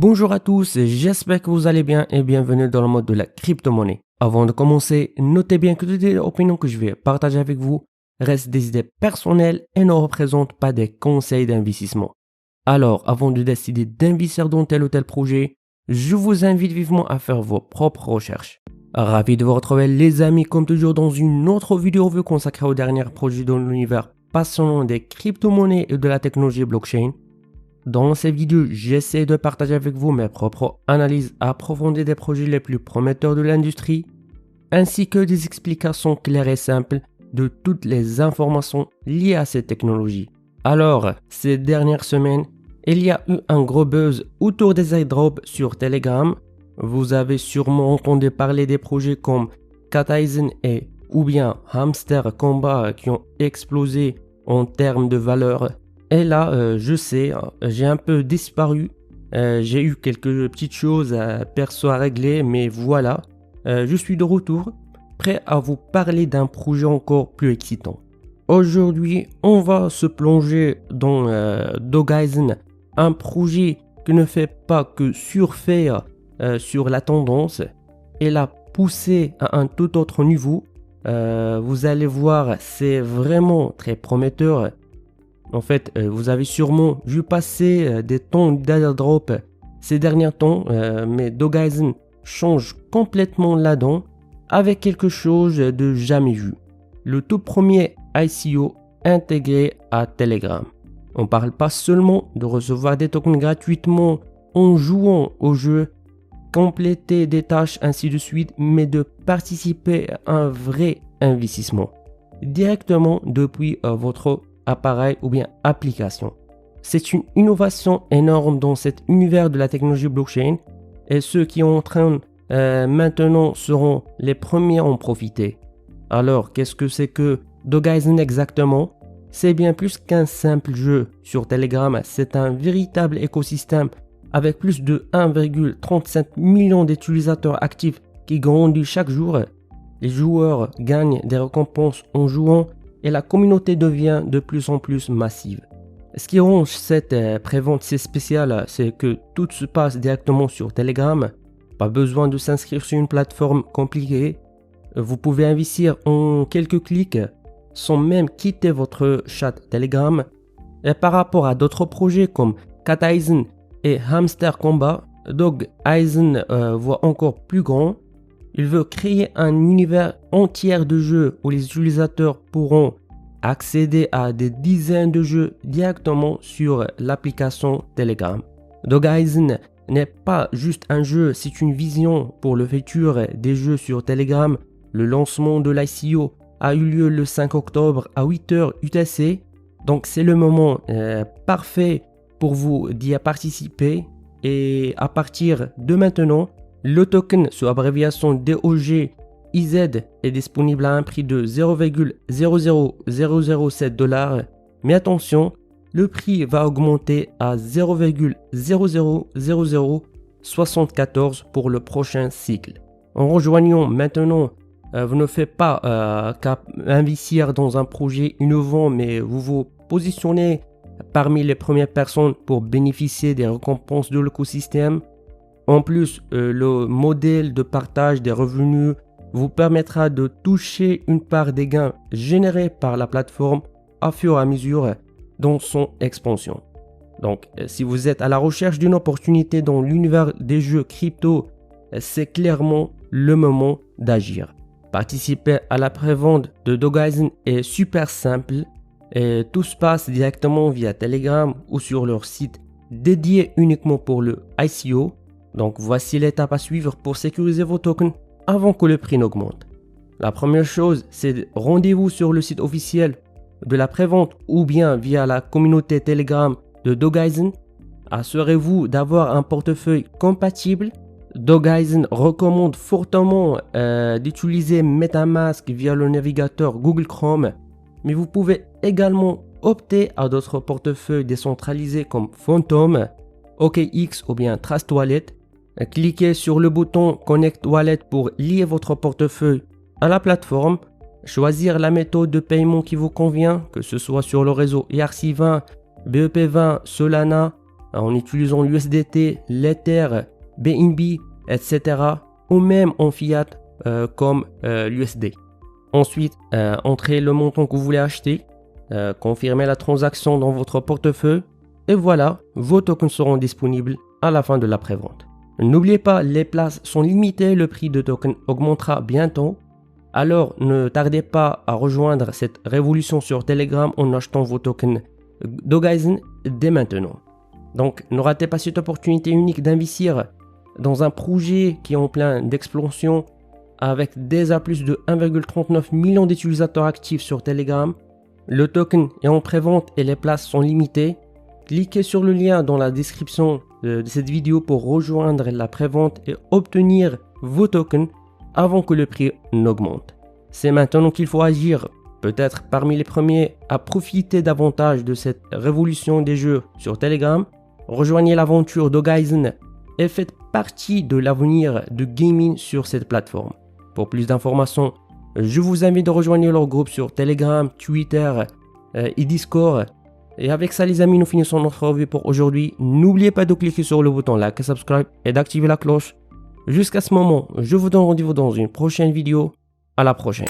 Bonjour à tous, j'espère que vous allez bien et bienvenue dans le mode de la crypto-monnaie. Avant de commencer, notez bien que toutes les opinions que je vais partager avec vous restent des idées personnelles et ne représentent pas des conseils d'investissement. Alors, avant de décider d'investir dans tel ou tel projet, je vous invite vivement à faire vos propres recherches. Ravi de vous retrouver les amis comme toujours dans une autre vidéo consacrée au dernier projet dans l'univers passionnant des crypto-monnaies et de la technologie blockchain. Dans ces vidéos, j'essaie de partager avec vous mes propres analyses approfondies des projets les plus prometteurs de l'industrie, ainsi que des explications claires et simples de toutes les informations liées à ces technologies. Alors, ces dernières semaines, il y a eu un gros buzz autour des airdrops sur Telegram. Vous avez sûrement entendu parler des projets comme Cataizen ou bien Hamster Combat qui ont explosé en termes de valeur. Et là, je sais, j'ai un peu disparu. J'ai eu quelques petites choses perso à régler, mais voilà, je suis de retour, prêt à vous parler d'un projet encore plus excitant. Aujourd'hui, on va se plonger dans Dogaizen, un projet qui ne fait pas que surfer sur la tendance et la pousser à un tout autre niveau. Vous allez voir, c'est vraiment très prometteur. En fait, vous avez sûrement vu passer des temps d'airdrop ces derniers temps, mais Dogaizen change complètement la donne avec quelque chose de jamais vu. Le tout premier ICO intégré à Telegram. On ne parle pas seulement de recevoir des tokens gratuitement en jouant au jeu, compléter des tâches ainsi de suite, mais de participer à un vrai investissement directement depuis votre appareil ou bien application. C'est une innovation énorme dans cet univers de la technologie blockchain et ceux qui en train maintenant seront les premiers à en profiter. Alors, qu'est-ce que c'est que Dogaizen exactement? C'est bien plus qu'un simple jeu sur Telegram, c'est un véritable écosystème avec plus de 1,37 million d'utilisateurs actifs qui grandit chaque jour. Les joueurs gagnent des récompenses en jouant et la communauté devient de plus en plus massive. Ce qui rend cette prévente si spéciale, c'est que tout se passe directement sur Telegram. Pas besoin de s'inscrire sur une plateforme compliquée. Vous pouvez investir en quelques clics sans même quitter votre chat Telegram. Et par rapport à d'autres projets comme Cataizen et Hamster Combat, Dogaizen voit encore plus grand. Il veut créer un univers entier de jeux où les utilisateurs pourront accéder à des dizaines de jeux directement sur l'application Telegram. Dogaizen n'est pas juste un jeu, c'est une vision pour le futur des jeux sur Telegram. Le lancement de l'ICO a eu lieu le 5 octobre à 8h UTC. Donc c'est le moment parfait pour vous d'y participer. Et à partir de maintenant, le token sous abréviation DOG IZ est disponible à un prix de 0,00007 $. Mais attention, le prix va augmenter à 0,000074 pour le prochain cycle. En rejoignant maintenant, vous ne faites pas qu'à investir dans un projet innovant, mais vous vous positionnez parmi les premières personnes pour bénéficier des récompenses de l'écosystème. En plus, le modèle de partage des revenus vous permettra de toucher une part des gains générés par la plateforme à fur et à mesure dans son expansion. Donc, si vous êtes à la recherche d'une opportunité dans l'univers des jeux crypto, c'est clairement le moment d'agir. Participer à la prévente de Dogaizen est super simple et tout se passe directement via Telegram ou sur leur site dédié uniquement pour le ICO. Donc voici l'étape à suivre pour sécuriser vos tokens avant que le prix n'augmente. La première chose, c'est rendez-vous sur le site officiel de la prévente ou bien via la communauté Telegram de Dogaizen. Assurez-vous d'avoir un portefeuille compatible. Dogaizen recommande fortement d'utiliser MetaMask via le navigateur Google Chrome, mais vous pouvez également opter à d'autres portefeuilles décentralisés comme Phantom, OKX ou bien Trust Wallet. Cliquez sur le bouton Connect Wallet pour lier votre portefeuille à la plateforme. Choisir la méthode de paiement qui vous convient, que ce soit sur le réseau ERC20, BEP20, Solana en utilisant l'USDT, l'Ether, BNB, etc. ou même en fiat comme l'USD. Ensuite, entrez le montant que vous voulez acheter, confirmez la transaction dans votre portefeuille et voilà, vos tokens seront disponibles à la fin de la prévente. N'oubliez pas, les places sont limitées, le prix de token augmentera bientôt. Alors ne tardez pas à rejoindre cette révolution sur Telegram en achetant vos tokens Dogecoin dès maintenant. Donc ne ratez pas cette opportunité unique d'investir dans un projet qui est en plein d'explosion avec déjà plus de 1,39 million d'utilisateurs actifs sur Telegram. Le token est en prévente et les places sont limitées. Cliquez sur le lien dans la description de cette vidéo pour rejoindre la prévente et obtenir vos tokens avant que le prix n'augmente. C'est maintenant qu'il faut agir. Peut-être parmi les premiers à profiter davantage de cette révolution des jeux sur Telegram. Rejoignez l'aventure Dogecoin et faites partie de l'avenir de gaming sur cette plateforme. Pour plus d'informations, je vous invite à rejoindre leur groupe sur Telegram, Twitter et Discord. Et avec ça les amis, nous finissons notre revue pour aujourd'hui. N'oubliez pas de cliquer sur le bouton like et subscribe et d'activer la cloche. Jusqu'à ce moment, je vous donne rendez-vous dans une prochaine vidéo. À la prochaine.